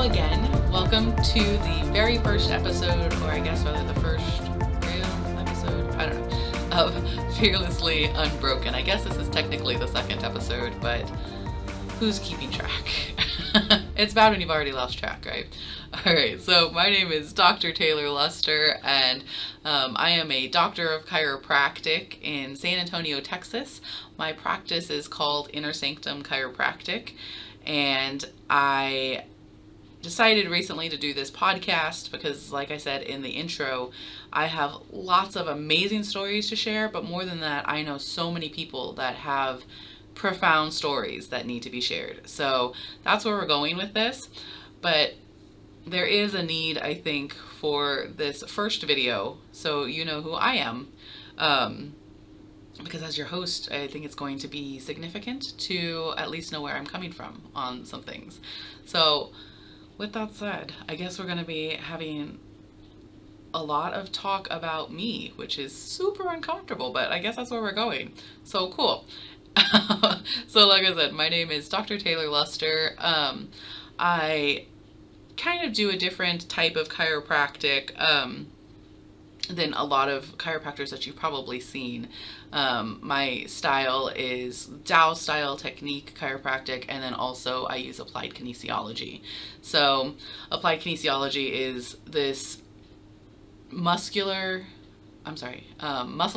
again. Welcome to the very first episode, or I guess rather the first real episode, I don't know, of Fearlessly Unbroken. I guess this is technically the second episode, but who's keeping track? It's bad when you've already lost track, right? Alright, so my name is Dr. Taylor Luster, and I am a doctor of chiropractic in San Antonio, Texas. My practice is called Sanctum Chiropractic, and I decided recently to do this podcast because, like I said in the intro, I have lots of amazing stories to share, but more than that, I know so many people that have profound stories that need to be shared. So that's where we're going with this. But there is a need, I think, for this first video so you know who I am. Because as your host, I think it's going to be significant to at least know where I'm coming from on some things. So with that said, I guess we're going to be having a lot of talk about me, which is super uncomfortable, but I guess that's where we're going. So cool. So like I said, my name is Dr. Taylor Luster. I kind of do a different type of chiropractic than a lot of chiropractors that you've probably seen. My style is Tao style technique chiropractic, and then also I use applied kinesiology. So applied kinesiology is this muscle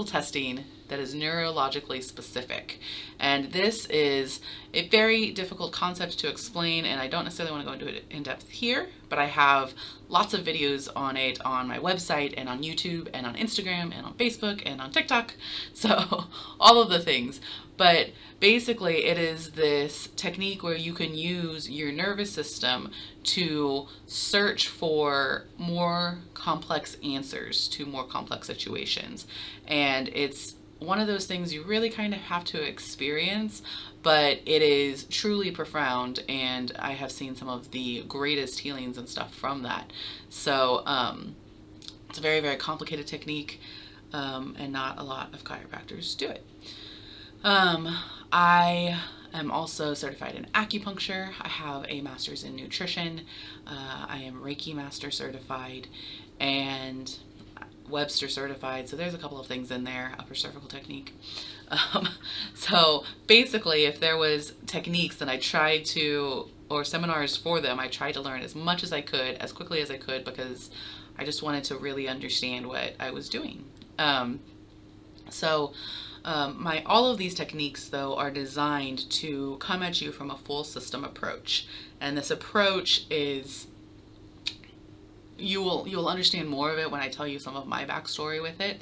testing that is neurologically specific. And this is a very difficult concept to explain, and I don't necessarily want to go into it in depth here, but I have lots of videos on it on my website and on YouTube and on Instagram and on Facebook and on TikTok. So all of the things. But basically it is this technique where you can use your nervous system to search for more complex answers to more complex situations. And it's one of those things you really kind of have to experience, but it is truly profound, and I have seen some of the greatest healings and stuff from that. So it's a very, very complicated technique, and not a lot of chiropractors do it. I am also certified in acupuncture. I have a master's in nutrition. I am Reiki master certified and Webster certified. So there's a couple of things in there, upper cervical technique. So basically, if there was techniques that I tried to, or seminars for them, I tried to learn as much as I could, as quickly as I could, because I just wanted to really understand what I was doing. All of these techniques, though, are designed to come at you from a full system approach. And this approach is, you'll understand more of it when I tell you some of my backstory with it.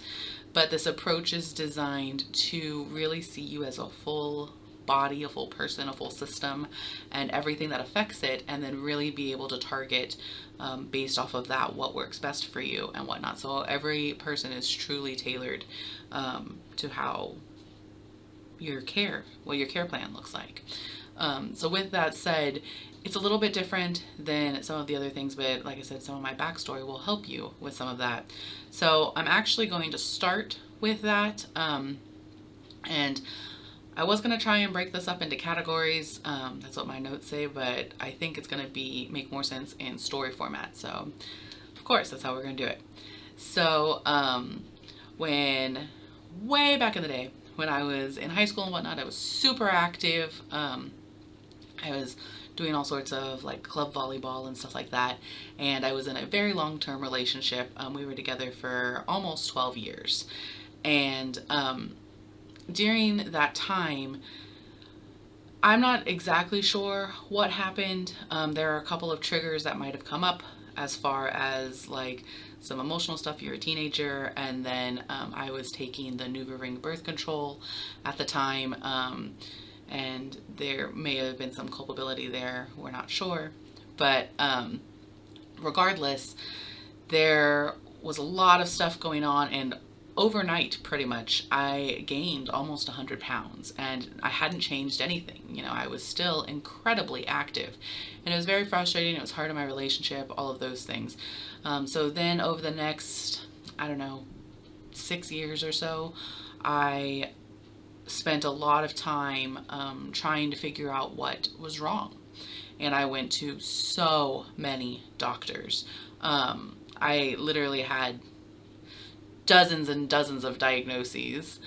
But this approach is designed to really see you as a full body, a full person, a full system, and everything that affects it, and then really be able to target based off of that what works best for you and whatnot. So every person is truly tailored to how what your care plan looks like. So with that said, it's a little bit different than some of the other things, but like I said, some of my backstory will help you with some of that. So I'm actually going to start with that, and I was going to try and break this up into categories. That's what my notes say, but I think it's going to make more sense in story format. So of course, that's how we're going to do it. So when way back in the day, when I was in high school and whatnot, I was super active. I was doing all sorts of like club volleyball and stuff like that. And I was in a very long-term relationship. We were together for almost 12 years. And during that time, I'm not exactly sure what happened. There are a couple of triggers that might have come up as far as like some emotional stuff. You're a teenager, and then I was taking the NuvaRing birth control at the time, and there may have been some culpability there. We're not sure, but regardless, there was a lot of stuff going on, and overnight, pretty much, I gained almost 100 pounds, and I hadn't changed anything. I was still incredibly active, and it was very frustrating. It was hard in my relationship, all of those things. So then over the next, 6 years or so, I spent a lot of time trying to figure out what was wrong. and I went to so many doctors. I literally had dozens and dozens of diagnoses,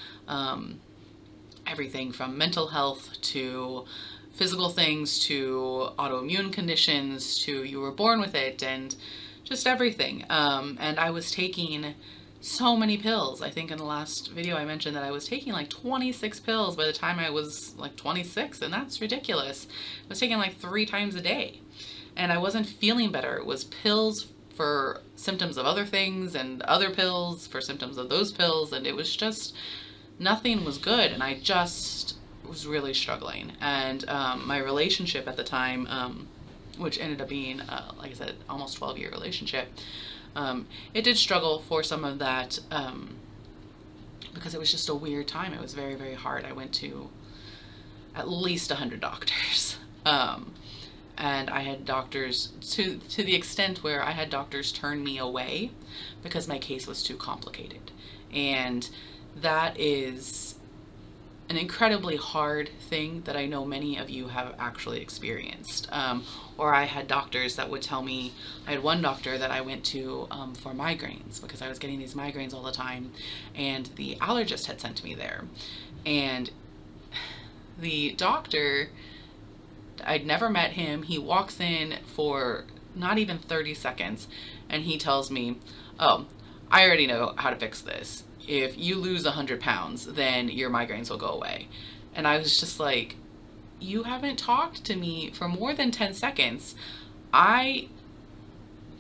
everything from mental health to physical things to autoimmune conditions to you were born with it, and just everything. And I was taking so many pills. I think in the last video I mentioned that I was taking like 26 pills by the time I was like 26, and that's ridiculous. I was taking like 3 times a day, and I wasn't feeling better. It was pills for symptoms of other things and other pills for symptoms of those pills, and it was just, nothing was good, and I just was really struggling. And my relationship at the time, which ended up being, like I said, almost 12-year relationship, it did struggle for some of that, because it was just a weird time. It was very, very hard. I went to at least 100 doctors. And I had doctors to the extent where I had doctors turn me away because my case was too complicated. And that is an incredibly hard thing that I know many of you have actually experienced. Or I had doctors that would tell me, I had one doctor that I went to for migraines because I was getting these migraines all the time, and the allergist had sent me there. And the doctor, I'd never met him. He walks in for not even 30 seconds and he tells me, oh, I already know how to fix this. If you lose 100 pounds, then your migraines will go away. And I was just like, you haven't talked to me for more than 10 seconds. I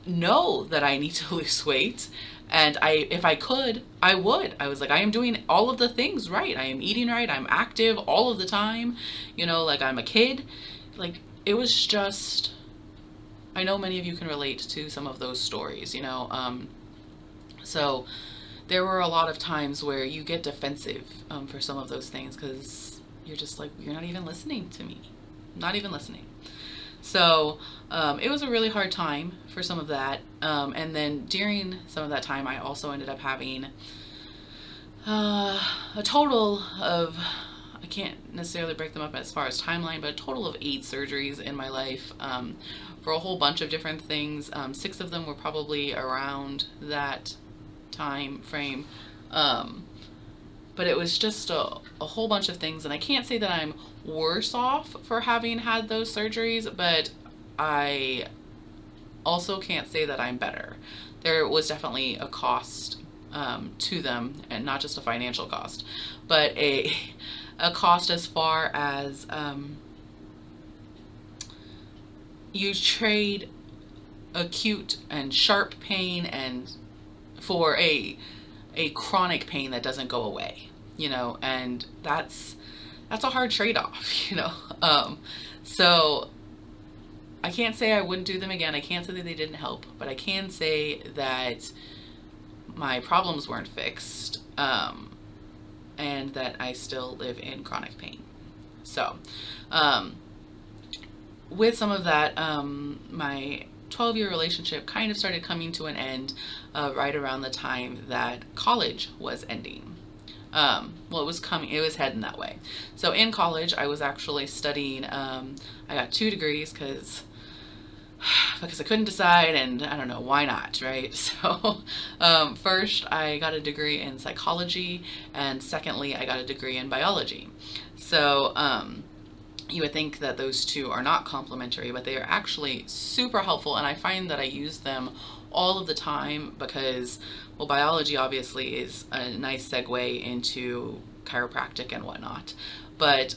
know that I need to lose weight, and if I could, I would. I was like, I am doing all of the things right. I am eating right. I'm active all of the time. Like I'm a kid. Like, it was just, I know many of you can relate to some of those stories, so there were a lot of times where you get defensive for some of those things because you're just like, you're not even listening to me, not even listening. So it was a really hard time for some of that. And then during some of that time, I also ended up having a total of, I can't necessarily break them up as far as timeline, but a total of 8 surgeries in my life for a whole bunch of different things. 6 of them were probably around that time frame. But it was just a whole bunch of things, and I can't say that I'm worse off for having had those surgeries, but I also can't say that I'm better. There was definitely a cost to them, and not just a financial cost, but a cost as far as you trade acute and sharp pain and for a chronic pain that doesn't go away, and that's a hard trade-off, so I can't say I wouldn't do them again. I can't say that they didn't help, but I can say that my problems weren't fixed, and that I still live in chronic pain. So with some of that, my 12-year relationship kind of started coming to an end right around the time that college was ending. Well, it was heading that way. So in college, I was actually studying, I got 2 degrees because I couldn't decide, and I don't know, why not, right? So first I got a degree in psychology, and secondly I got a degree in biology. So you would think that those 2 are not complementary, but they are actually super helpful, and I find that I use them all of the time because, well, biology obviously is a nice segue into chiropractic and whatnot, but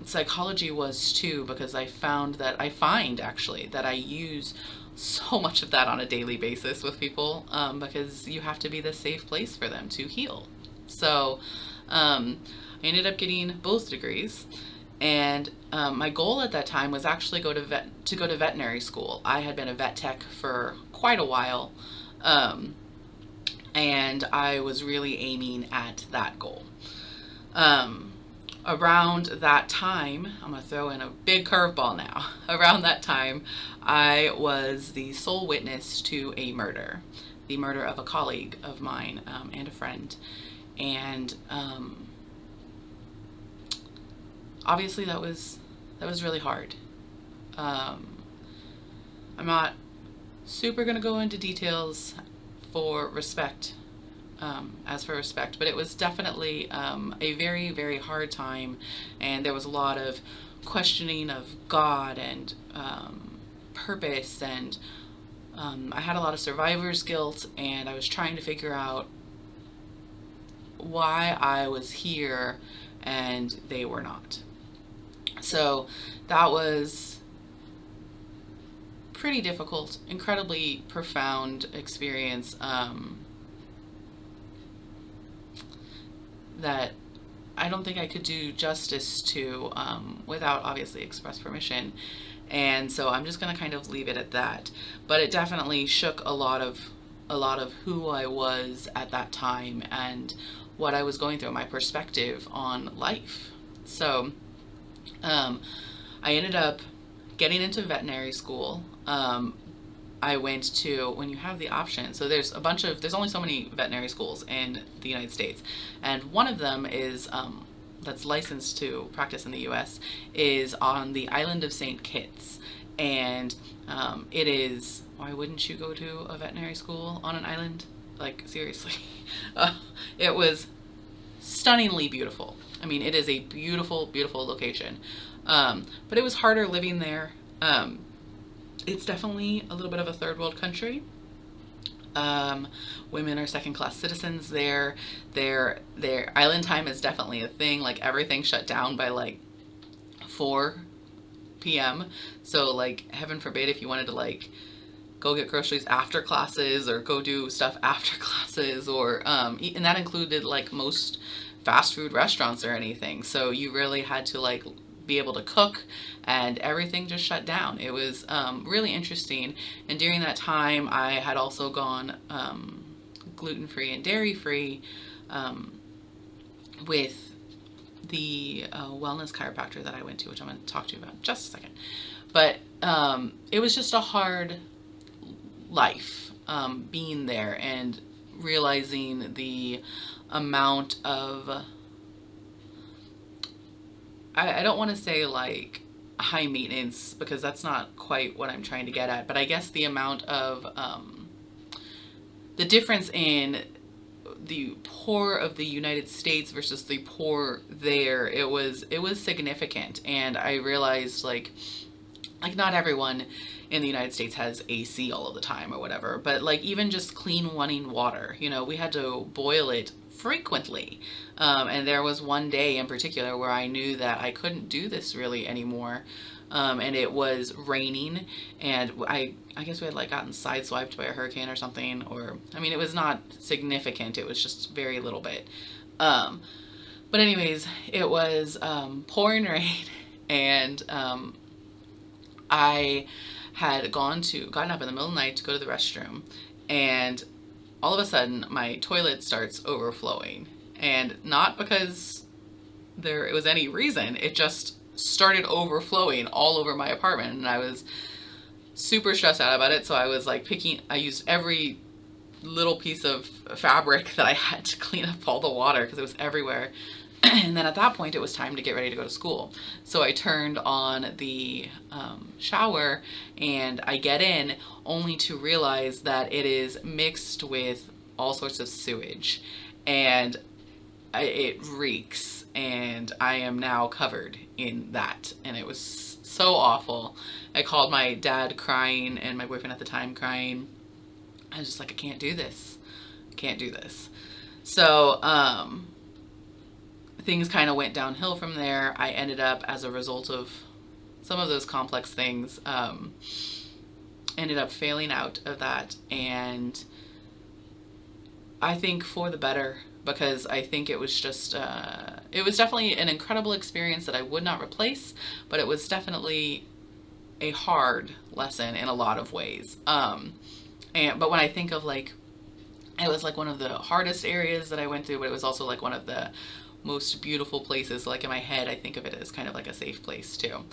psychology was too, because I find actually that I use so much of that on a daily basis with people, because you have to be the safe place for them to heal. So I ended up getting both degrees. And my goal at that time was actually to go to veterinary school. I had been a vet tech for quite a while, and I was really aiming at that goal. Around that time, I'm going to throw in a big curveball now. Around that time, I was the sole witness to a murder, the murder of a colleague of mine and a friend. And obviously that was really hard. I'm not super going to go into details for respect, as for respect, but it was definitely a very, very hard time, and there was a lot of questioning of God and purpose, and I had a lot of survivor's guilt, and I was trying to figure out why I was here and they were not. So that was pretty difficult, incredibly profound experience, that I don't think I could do justice to without obviously express permission. And so I'm just going to kind of leave it at that. But it definitely shook a lot of who I was at that time and what I was going through, my perspective on life. So I ended up getting into veterinary school. I went to, when you have the option, so there's only so many veterinary schools in the United States, and one of them is, that's licensed to practice in the US, is on the island of St. Kitts. And it is, why wouldn't you go to a veterinary school on an island? Like, seriously. It was stunningly beautiful. I mean, it is a beautiful, beautiful location. But it was harder living there. It's definitely a little bit of a third world country. Women are second class citizens there. Their island time is definitely a thing. Like, everything shut down by like 4 p.m. So like, heaven forbid if you wanted to like go get groceries after classes or go do stuff after classes, or and that included like most fast food restaurants or anything. So you really had to like be able to cook, and everything just shut down. It was really interesting. And during that time, I had also gone gluten-free and dairy-free with the wellness chiropractor that I went to, which I'm going to talk to you about in just a second. But it was just a hard life being there and realizing the amount of, I don't want to say like high maintenance, because that's not quite what I'm trying to get at, but I guess the amount of the difference in the poor of the United States versus the poor there, it was significant. And I realized like not everyone in the United States has AC all of the time or whatever, but like even just clean running water, you know, we had to boil it frequently. And there was one day in particular where I knew that I couldn't do this really anymore. And it was raining, and I guess we had like gotten sideswiped by a hurricane or something, or, I mean, it was not significant. It was just very little bit. But anyways, it was pouring rain, and I had gotten up in the middle of the night to go to the restroom, and all of a sudden my toilet starts overflowing, and not because it was any reason, it just started overflowing all over my apartment, and I was super stressed out about it. So I was like I used every little piece of fabric that I had to clean up all the water because it was everywhere. And then at that point it was time to get ready to go to school. So I turned on the shower, and I get in only to realize that it is mixed with all sorts of sewage, and it reeks, and I am now covered in that. And it was so awful. I called my dad crying, and my boyfriend at the time crying. I was just like, I can't do this. I can't do this. So things kind of went downhill from there. I ended up, as a result of some of those complex things, ended up failing out of that. And I think for the better, because I think it was just, it was definitely an incredible experience that I would not replace, but it was definitely a hard lesson in a lot of ways. But when I think of like, it was like one of the hardest areas that I went through, but it was also like one of the most beautiful places. Like in my head, I think of it as kind of like a safe place too.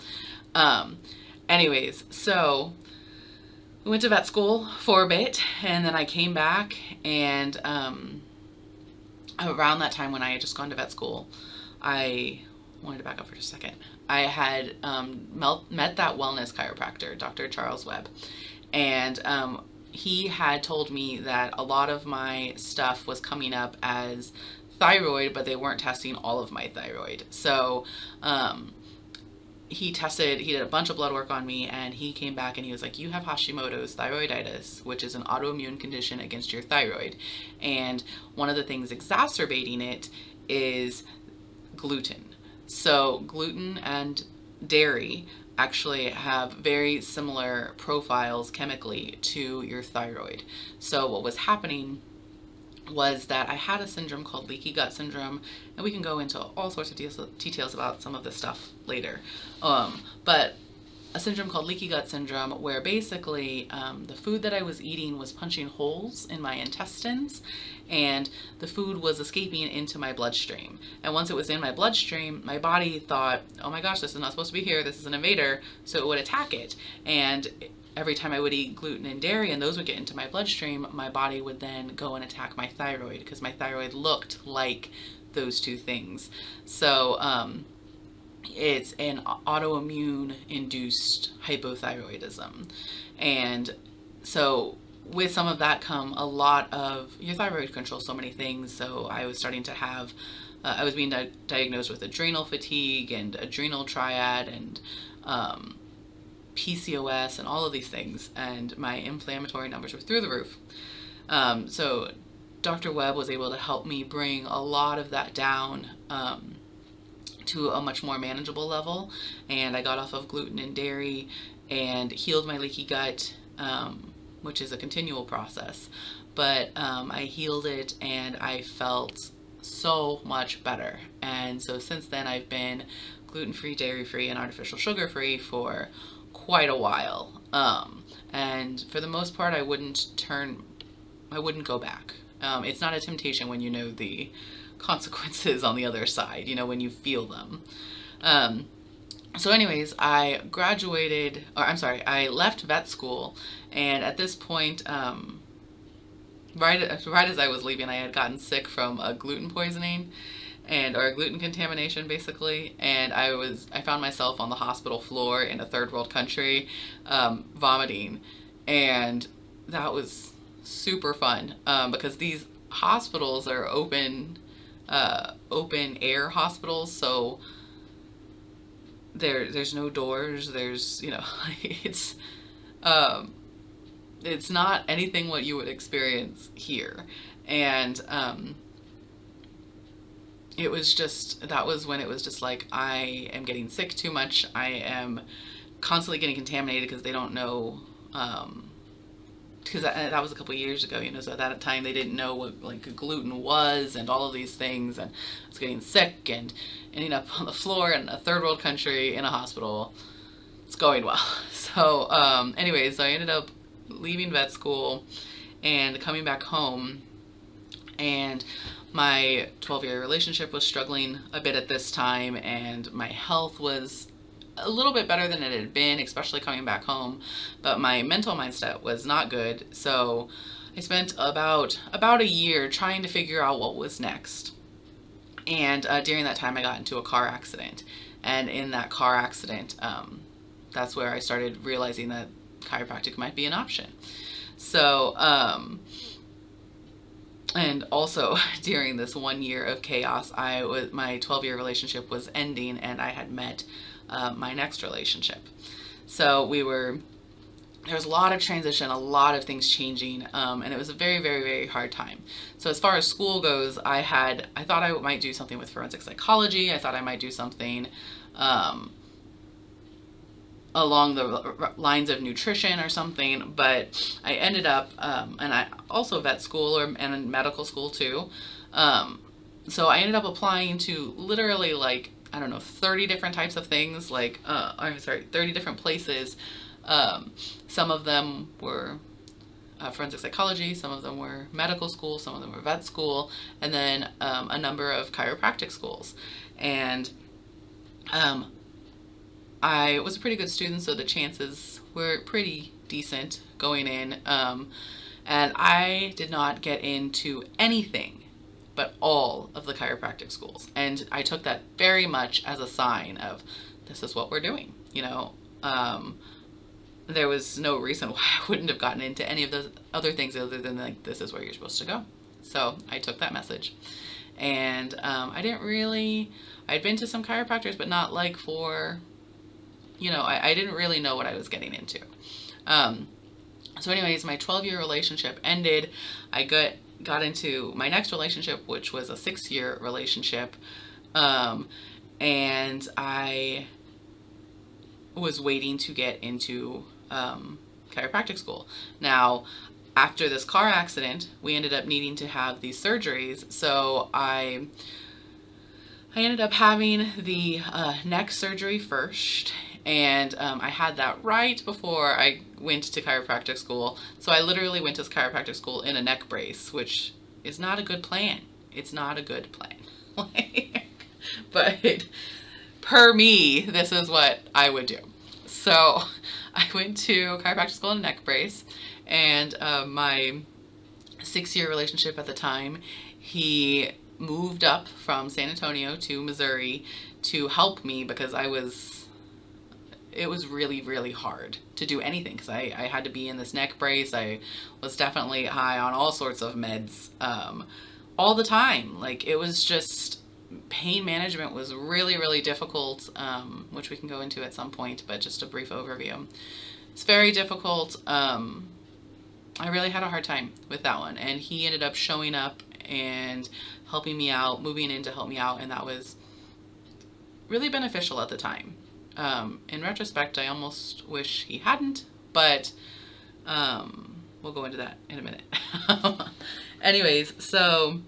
Anyways, so we went to vet school for a bit, and then I came back, and around that time when I had just gone to vet school, I wanted to back up for just a second. I had met that wellness chiropractor, Dr. Charles Webb, and he had told me that a lot of my stuff was coming up as thyroid, but they weren't testing all of my thyroid. So he did a bunch of blood work on me, and he came back and he was like, you have Hashimoto's thyroiditis, which is an autoimmune condition against your thyroid. And one of the things exacerbating it is gluten. So gluten and dairy actually have very similar profiles chemically to your thyroid. So what was happening was that I had a syndrome called leaky gut syndrome, and we can go into all sorts of details about some of this stuff later. But a syndrome called leaky gut syndrome, where basically the food that I was eating was punching holes in my intestines, and the food was escaping into my bloodstream. And once it was in my bloodstream, my body thought, oh my gosh, this is not supposed to be here, this is an invader, so it would attack it. And every time I would eat gluten and dairy and those would get into my bloodstream, my body would then go and attack my thyroid, because my thyroid looked like those two things. So it's an autoimmune induced hypothyroidism. And so with some of that come a lot of, your thyroid controls so many things. So I was starting to have, I was being diagnosed with adrenal fatigue and adrenal triad and PCOS and all of these things, and my inflammatory numbers were through the roof. So Dr. Webb was able to help me bring a lot of that down to a much more manageable level, and I got off of gluten and dairy and healed my leaky gut, which is a continual process, but I healed it and I felt so much better. And so since then I've been gluten-free, dairy-free, and artificial sugar-free for quite a while, and for the most part I wouldn't go back. It's not a temptation when you know the consequences on the other side, when you feel them. So anyways, I left vet school, and at this point, right as I was leaving, I had gotten sick from a gluten poisoning or a gluten contamination basically, and I found myself on the hospital floor in a third world country, vomiting, and that was super fun, because these hospitals are open air hospitals, so there's no doors, there's it's not anything what you would experience here. And that was when it was just like, I am getting sick too much, I am constantly getting contaminated because they don't know, because that was a couple years ago, so at that time they didn't know what gluten was and all of these things, and I was getting sick and ending up on the floor in a third world country in a hospital. It's going well. So anyways, so I ended up leaving vet school and coming back home, and my 12-year relationship was struggling a bit at this time, and my health was a little bit better than it had been, especially coming back home, but my mental mindset was not good. So I spent about a year trying to figure out what was next. And during that time I got into a car accident, and in that car accident, that's where I started realizing that chiropractic might be an option. So and also during this 1 year of chaos, my 12-year relationship was ending, and I had met my next relationship. So there was a lot of transition, a lot of things changing, and it was a very, very, very hard time. So as far as school goes, I thought I might do something with forensic psychology. I thought I might do something along the lines of nutrition or something, but I ended up, and I also vet school and medical school too. So I ended up applying to literally 30 different types of things, 30 different places. Some of them were forensic psychology, some of them were medical school, some of them were vet school, and then a number of chiropractic schools. And I was a pretty good student, so the chances were pretty decent going in. And I did not get into anything but all of the chiropractic schools. And I took that very much as a sign of this is what we're doing, you know. There was no reason why I wouldn't have gotten into any of those other things other than like, this is where you're supposed to go. So I took that message, and I'd been to some chiropractors, but not like for, you know, I didn't really know what I was getting into. So anyways, my 12-year relationship ended. I got into my next relationship, which was a 6-year relationship. And I was waiting to get into chiropractic school. Now, after this car accident, we ended up needing to have these surgeries. So I ended up having the neck surgery first, and I had that right before I went to chiropractic school. So I literally went to chiropractic school in a neck brace, which is not a good plan. It's not a good plan. But per me, this is what I would do. So I went to chiropractic school in a neck brace, and my 6-year relationship at the time, he moved up from San Antonio to Missouri to help me because it was really, really hard to do anything because I had to be in this neck brace. I was definitely high on all sorts of meds all the time. Like, it was just, pain management was really, really difficult, which we can go into at some point, but just a brief overview. It's very difficult. I really had a hard time with that one, and he ended up showing up and helping me out, moving in to help me out, and that was really beneficial at the time. In retrospect, I almost wish he hadn't, but we'll go into that in a minute. Anyways, so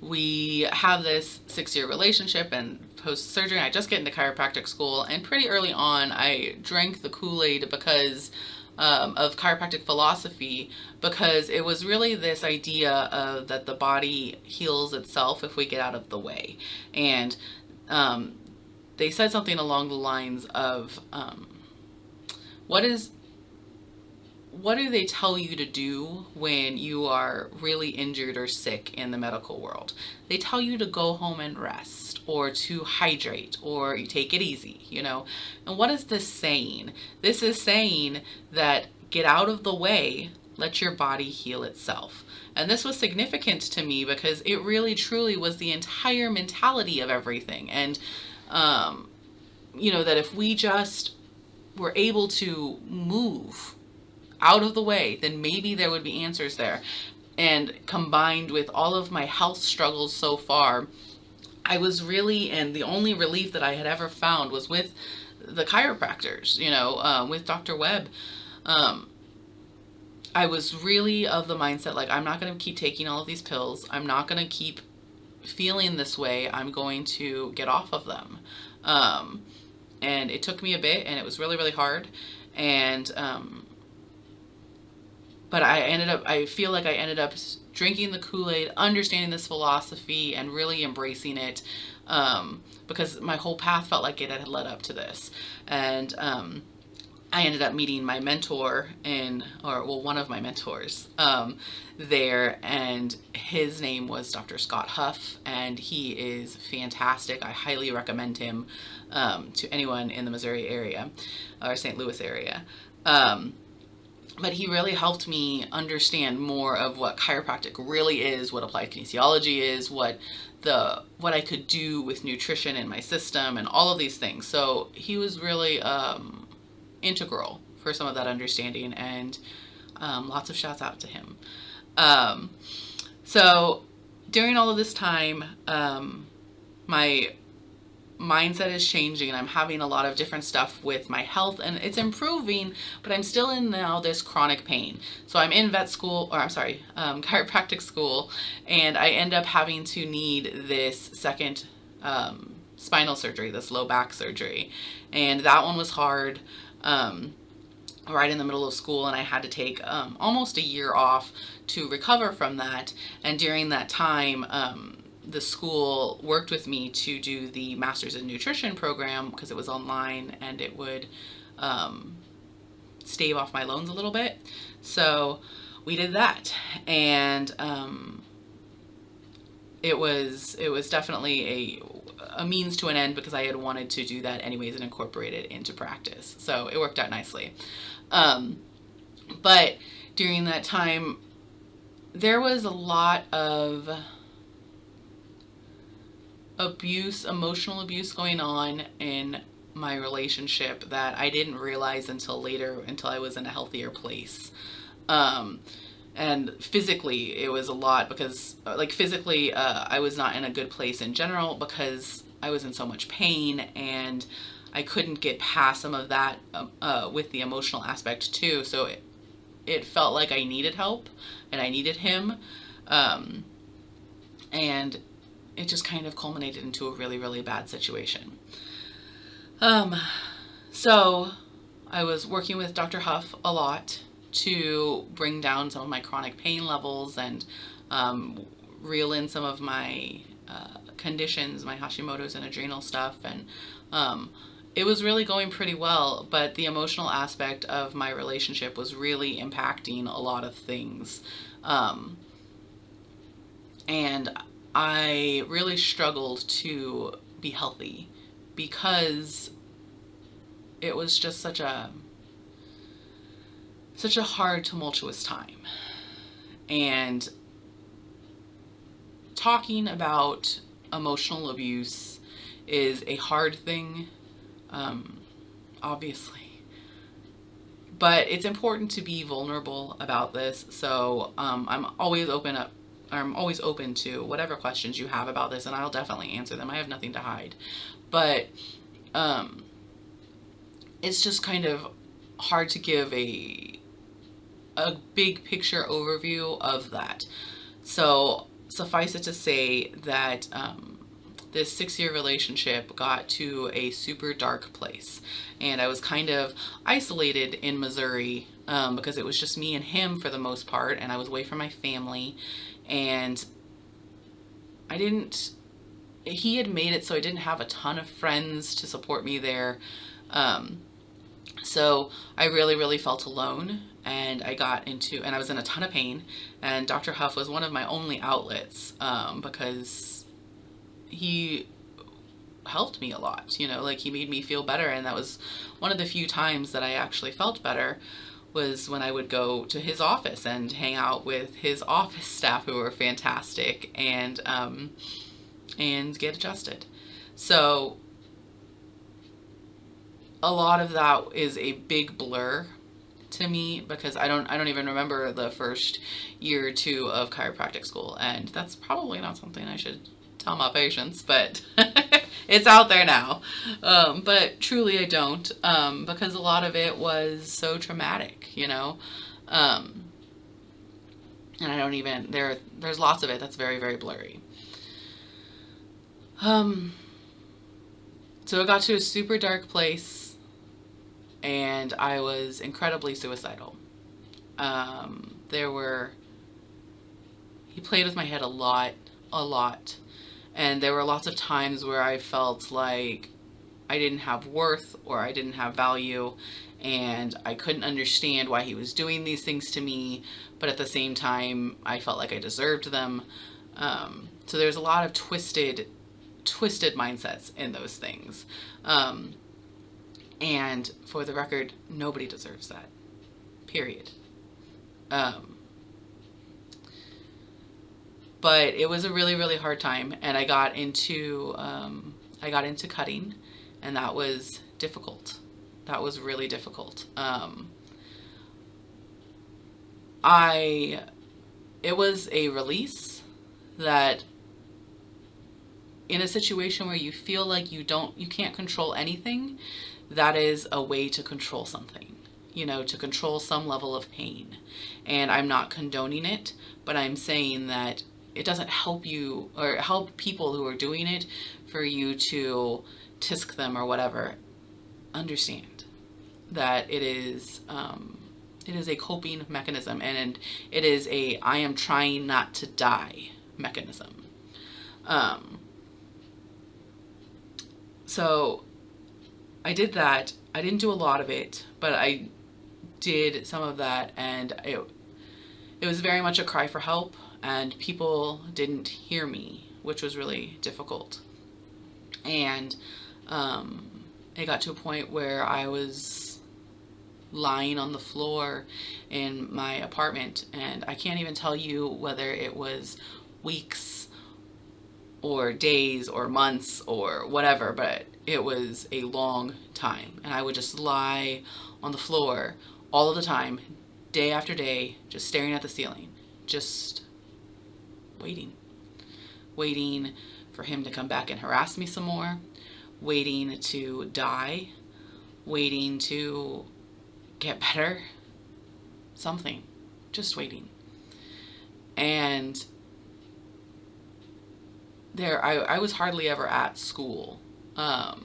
we have this 6-year relationship, and post-surgery, I just get into chiropractic school, and pretty early on, I drank the Kool-Aid because of chiropractic philosophy, because it was really this idea of that the body heals itself if we get out of the way. And they said something along the lines of, what do they tell you to do when you are really injured or sick in the medical world? They tell you to go home and rest, or to hydrate, or you take it easy, you know? And what is this saying? This is saying that get out of the way, let your body heal itself. And this was significant to me because it really truly was the entire mentality of everything. And, you know, that if we just were able to move out of the way, then maybe there would be answers there. And combined with all of my health struggles so far, I was really, and the only relief that I had ever found was with the chiropractors, you know, with Dr. Webb. I was really of the mindset, like, I'm not going to keep taking all of these pills. I'm not going to keep feeling this way. I'm going to get off of them. And it took me a bit, and it was really, really hard. And, but I feel like I ended up drinking the Kool-Aid, understanding this philosophy, and really embracing it, because my whole path felt like it had led up to this. And I ended up meeting my mentor one of my mentors there, and his name was Dr. Scott Huff, and he is fantastic. I highly recommend him to anyone in the Missouri area or St. Louis area. But he really helped me understand more of what chiropractic really is, what applied kinesiology is, what I could do with nutrition in my system, and all of these things. So he was really integral for some of that understanding, and lots of shouts out to him. So during all of this time, my mindset is changing, and I'm having a lot of different stuff with my health, and it's improving, but I'm still in now this chronic pain. So I'm in chiropractic school, and I end up having to need this second spinal surgery, this low back surgery, and that one was hard. Right in the middle of school, and I had to take almost a year off to recover from that. And during that time, the school worked with me to do the Master's in Nutrition program because it was online, and it would stave off my loans a little bit. So we did that, and it was definitely a means to an end, because I had wanted to do that anyways and incorporate it into practice. So it worked out nicely. But during that time, there was a lot of abuse, emotional abuse going on in my relationship that I didn't realize until later, until I was in a healthier place. And physically, it was a lot, because like physically, I was not in a good place in general, because I was in so much pain, and I couldn't get past some of that with the emotional aspect too. So it felt like I needed help, and I needed him. And it just kind of culminated into a really, really bad situation. So I was working with Dr. Huff a lot to bring down some of my chronic pain levels, and reel in some of my conditions, my Hashimoto's and adrenal stuff. And it was really going pretty well, but the emotional aspect of my relationship was really impacting a lot of things. And I really struggled to be healthy, because it was just such a hard, tumultuous time. And talking about emotional abuse is a hard thing, obviously. But it's important to be vulnerable about this. So I'm always open to whatever questions you have about this, and I'll definitely answer them. I have nothing to hide. But it's just kind of hard to give a big picture overview of that. So suffice it to say that this 6-year relationship got to a super dark place, and I was kind of isolated in Missouri, because it was just me and him for the most part, and I was away from my family, and he had made it so I didn't have a ton of friends to support me there. So I really, really felt alone, and I was in a ton of pain, and Dr. Huff was one of my only outlets, because he helped me a lot, like he made me feel better. And that was one of the few times that I actually felt better, was when I would go to his office and hang out with his office staff, who were fantastic, and get adjusted. So a lot of that is a big blur to me, because I don't even remember the first year or two of chiropractic school, and that's probably not something I should tell my patients, but it's out there now. But truly I don't, because a lot of it was so traumatic, and I don't even, there's lots of it that's very, very blurry. So it got to a super dark place, and I was incredibly suicidal. He played with my head a lot, and there were lots of times where I felt like I didn't have worth, or I didn't have value, and I couldn't understand why he was doing these things to me, but at the same time I felt like I deserved them. So there's a lot of twisted mindsets in those things. And for the record, nobody deserves that, period. But it was a really, really hard time, and I got into cutting, and that was difficult. That was really difficult. It was a release that, in a situation where you feel like you can't control anything, that is a way to control something, to control some level of pain. And I'm not condoning it, but I'm saying that it doesn't help you, or help people who are doing it, for you to tisk them or whatever. Understand that it is a coping mechanism, and it is a I am trying not to die mechanism. So I did that. I didn't do a lot of it, but I did some of that, and it was very much a cry for help, and people didn't hear me which was really difficult. And it got to a point where I was lying on the floor in my apartment, and I can't even tell you whether it was weeks or days or months or whatever, but it was a long time. And I would just lie on the floor all of the time, day after day, just staring at the ceiling, just waiting for him to come back and harass me some more, waiting to die, waiting to get better, something, just waiting. And I was hardly ever at school. I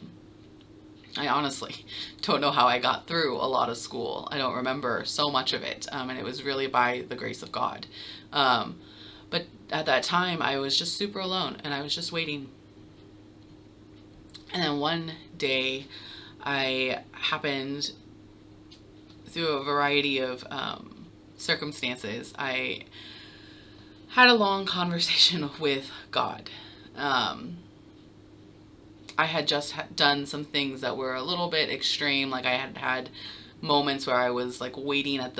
honestly don't know how I got through a lot of school. I don't remember so much of it, and it was really by the grace of God. But at that time, I was just super alone, and I was just waiting. And then one day, I happened, through a variety of circumstances, I had a long conversation with God. I had just done some things that were a little bit extreme. Like I had moments where I was like waiting at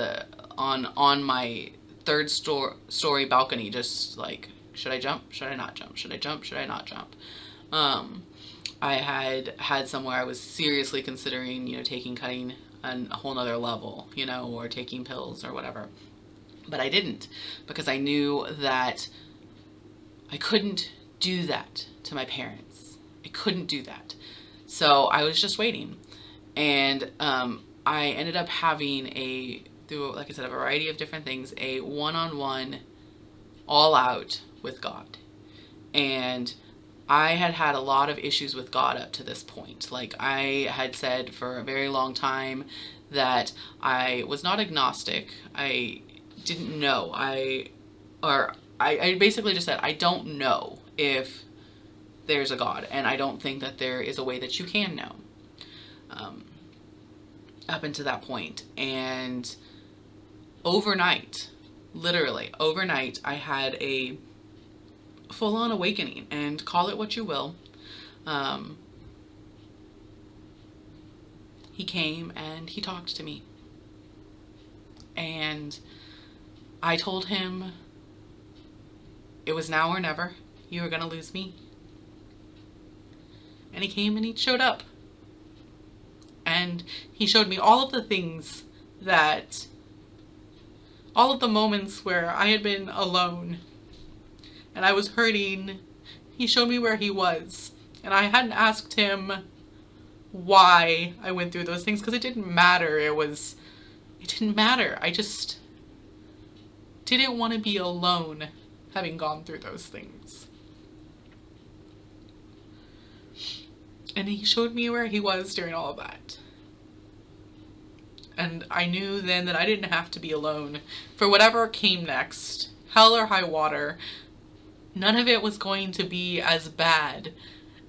on my third story balcony, just like, should I jump? Should I not jump? Should I jump? Should I not jump? I had somewhere I was seriously considering, taking cutting a whole nother level, or taking pills or whatever. But I didn't, because I knew that I couldn't do that to my parents. I couldn't do that. So I was just waiting. And I ended up having through, like I said, a variety of different things, a one-on-one, all out with God. And I had a lot of issues with God up to this point. Like I had said for a very long time that I was not agnostic. I didn't know. I basically just said, I don't know if there's a God, and I don't think that there is a way that you can know. Up until that point. And overnight, literally overnight, I had a full-on awakening, and call it what you will. He came and he talked to me, and I told him it was now or never. You were gonna lose me. And he came and he showed up, and he showed me all of the things all of the moments where I had been alone and I was hurting. He showed me where he was, and I hadn't asked him why I went through those things, because it didn't matter. It didn't matter. I just didn't want to be alone having gone through those things. And he showed me where he was during all of that. And I knew then that I didn't have to be alone for whatever came next, hell or high water. None of it was going to be as bad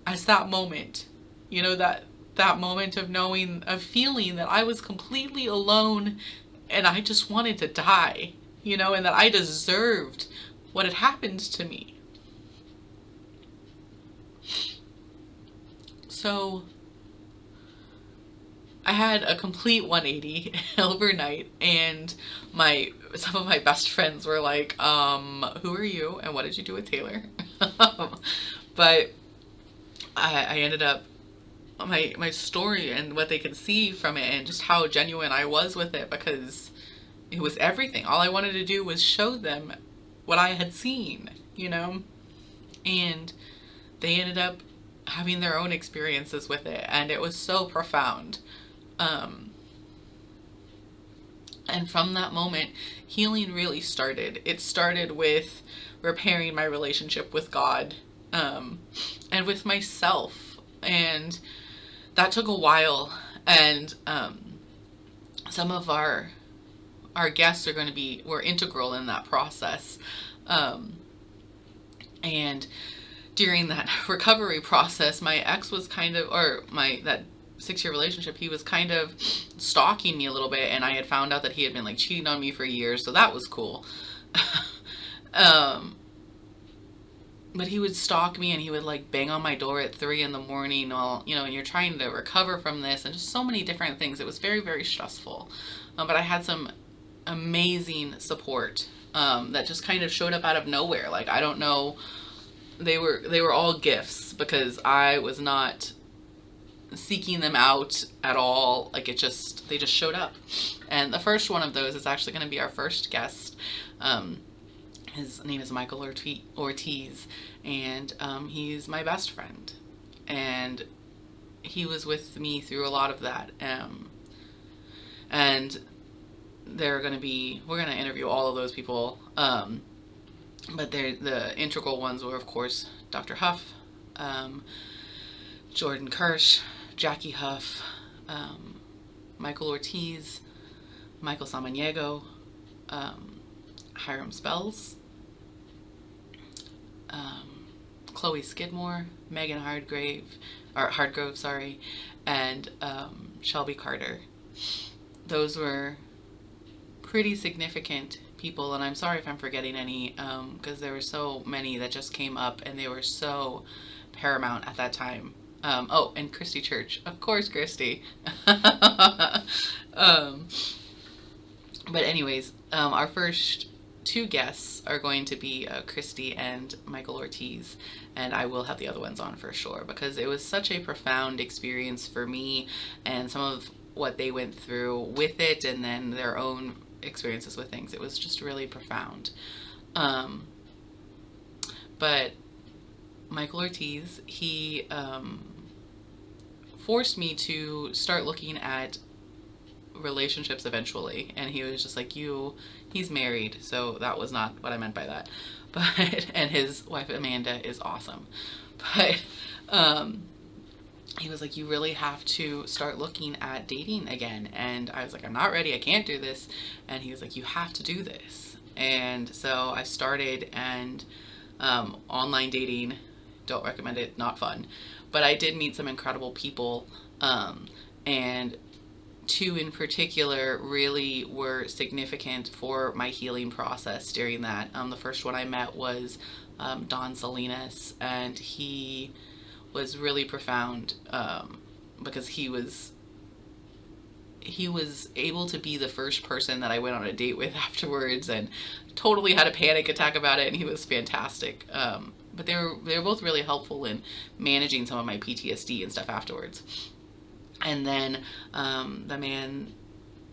as that moment. That moment of feeling that I was completely alone and I just wanted to die, and that I deserved what had happened to me. So I had a complete 180 overnight, and some of my best friends were like, who are you and what did you do with Taylor? But I ended up, my story and what they could see from it and just how genuine I was with it, because it was everything. All I wanted to do was show them what I had seen, and they ended up having their own experiences with it, and it was so profound. And from that moment, healing really started. It started with repairing my relationship with God, and with myself, and that took a while. And some of our guests were integral in that process, and during that recovery process, my ex was that 6-year relationship, he was kind of stalking me a little bit, and I had found out that he had been like cheating on me for years, so that was cool. but he would stalk me, and he would like bang on my door at 3 in the morning while, and you're trying to recover from this, and just so many different things. It was very, very stressful. But I had some amazing support that just kind of showed up out of nowhere. Like, I don't know, they were all gifts, because I was not seeking them out at all. Like, they just showed up. And the first one of those is actually going to be our first guest. His name is Michael Ortiz, and he's my best friend, and he was with me through a lot of that. And we're going to interview all of those people, but the integral ones were, of course, Dr. Huff, Jordan Kirsch, Jackie Huff, Michael Ortiz, Michael Samaniego, Hiram Spells, Chloe Skidmore, Megan Hardgrove, sorry, and Shelby Carter. Those were pretty significant people, and I'm sorry if I'm forgetting any, because there were so many that just came up, and they were so paramount at that time. And Christy Church, of course, Christy. But anyways, our first two guests are going to be Christy and Michael Ortiz, and I will have the other ones on for sure, because it was such a profound experience for me, and some of what they went through with it, and then their own experiences with things. It was just really profound. But Michael Ortiz, he forced me to start looking at relationships eventually, and he was just like, he's married, so that was not what I meant by that, but and his wife Amanda is awesome, but he was like, you really have to start looking at dating again. And I was like, I'm not ready, I can't do this. And he was like, you have to do this. And so I started, and online dating, don't recommend it, not fun, but I did meet some incredible people, and two in particular really were significant for my healing process during that. The first one I met was Don Salinas, and he was really profound, because he was able to be the first person that I went on a date with afterwards, and totally had a panic attack about it, and he was fantastic. But they were both really helpful in managing some of my PTSD and stuff afterwards. And then the man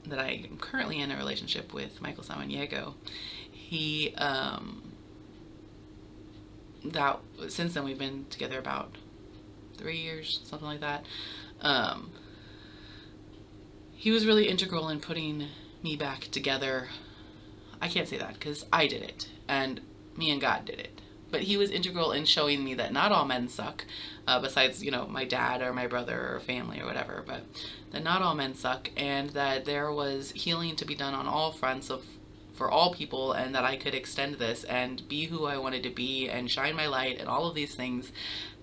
that I am currently in a relationship with, Michael Samaniego, he since then we've been together about 3 years, something like that. He was really integral in putting me back together. I can't say that because I did it, and me and God did it. But he was integral in showing me that not all men suck, besides, my dad or my brother or family or whatever, but that not all men suck, and that there was healing to be done on all fronts for all people, and that I could extend this and be who I wanted to be and shine my light and all of these things.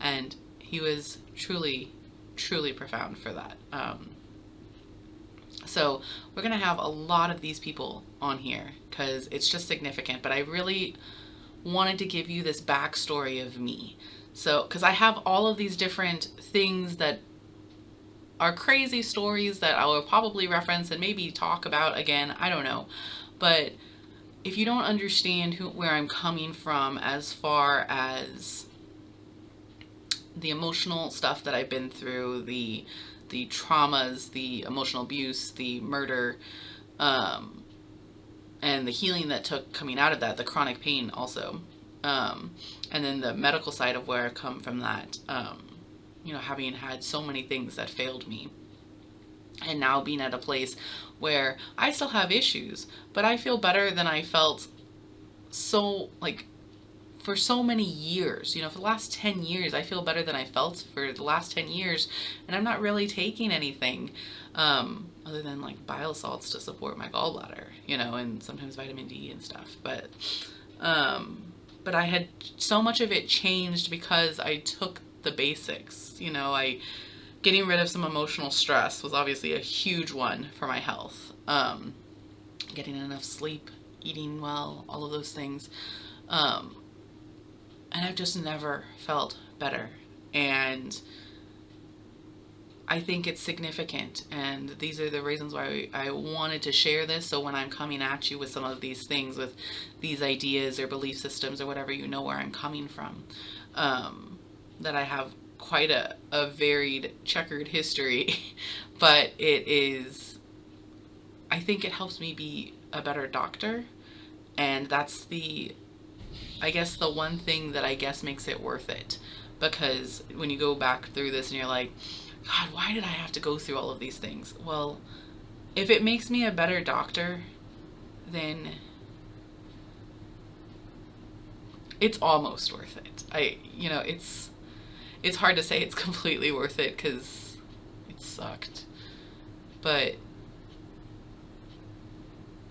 And he was truly, truly profound for that. So we're going to have a lot of these people on here because it's just significant, but I really wanted to give you this backstory of me. So, because I have all of these different things that are crazy stories that I will probably reference and maybe talk about again, I don't know. But if you don't understand where I'm coming from as far as the emotional stuff that I've been through, the traumas, the emotional abuse, the murder, and the healing that took coming out of that, the chronic pain also, and then the medical side of where I come from that, having had so many things that failed me, and now being at a place where I still have issues, but I feel better than I felt for so many years. For the last 10 years, I feel better than I felt for the last 10 years, and I'm not really taking anything other than like bile salts to support my gallbladder, and sometimes vitamin D and stuff. But I had so much of it changed because I took the basics. Getting rid of some emotional stress was obviously a huge one for my health. Getting enough sleep, eating well, all of those things. And I've just never felt better. And I think it's significant, and these are the reasons why I wanted to share this. So when I'm coming at you with some of these things, with these ideas or belief systems or whatever, you know where I'm coming from. That I have quite a varied, checkered history, but I think it helps me be a better doctor. And that's I guess the one thing that I guess makes it worth it. Because when you go back through this and you're like, God, why did I have to go through all of these things? Well, if it makes me a better doctor, then it's almost worth it. It's hard to say it's completely worth it because it sucked, but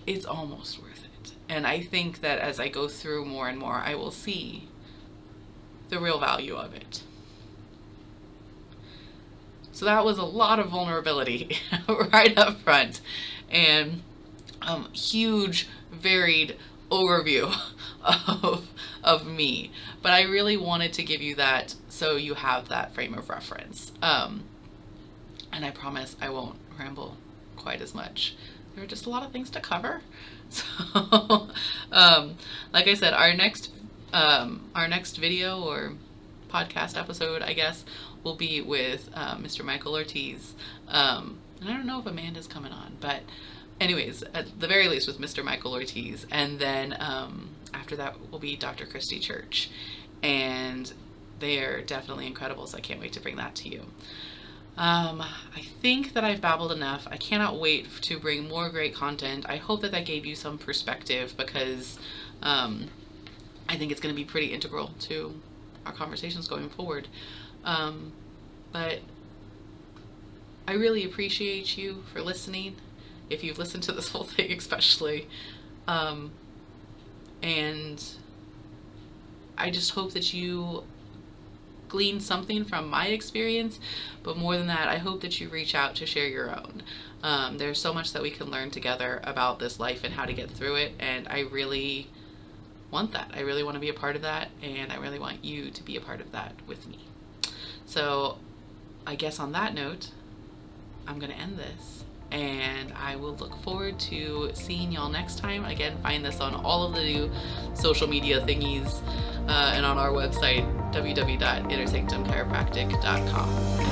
it's almost worth it. And I think that as I go through more and more, I will see the real value of it. So that was a lot of vulnerability right up front, and huge, varied overview of me. But I really wanted to give you that so you have that frame of reference. And I promise I won't ramble quite as much. There are just a lot of things to cover. So, like I said, our next video or podcast episode, I guess, will be with Mr. Michael Ortiz. And I don't know if Amanda's coming on, but anyways, at the very least with Mr. Michael Ortiz. And then after that will be Dr. Christy Church. And they are definitely incredible, so I can't wait to bring that to you. I think that I've babbled enough. I cannot wait to bring more great content. I hope that that gave you some perspective, because I think it's going to be pretty integral to our conversations going forward. But I really appreciate you for listening, if you've listened to this whole thing especially. And I just hope that you glean something from my experience, but more than that, I hope that you reach out to share your own. There's so much that we can learn together about this life and how to get through it, and I really want that. I really want to be a part of that, and I really want you to be a part of that with me. So I guess on that note, I'm going to end this, and I will look forward to seeing y'all next time. Again, find this on all of the new social media thingies and on our website, www.innersanctumchiropractic.com.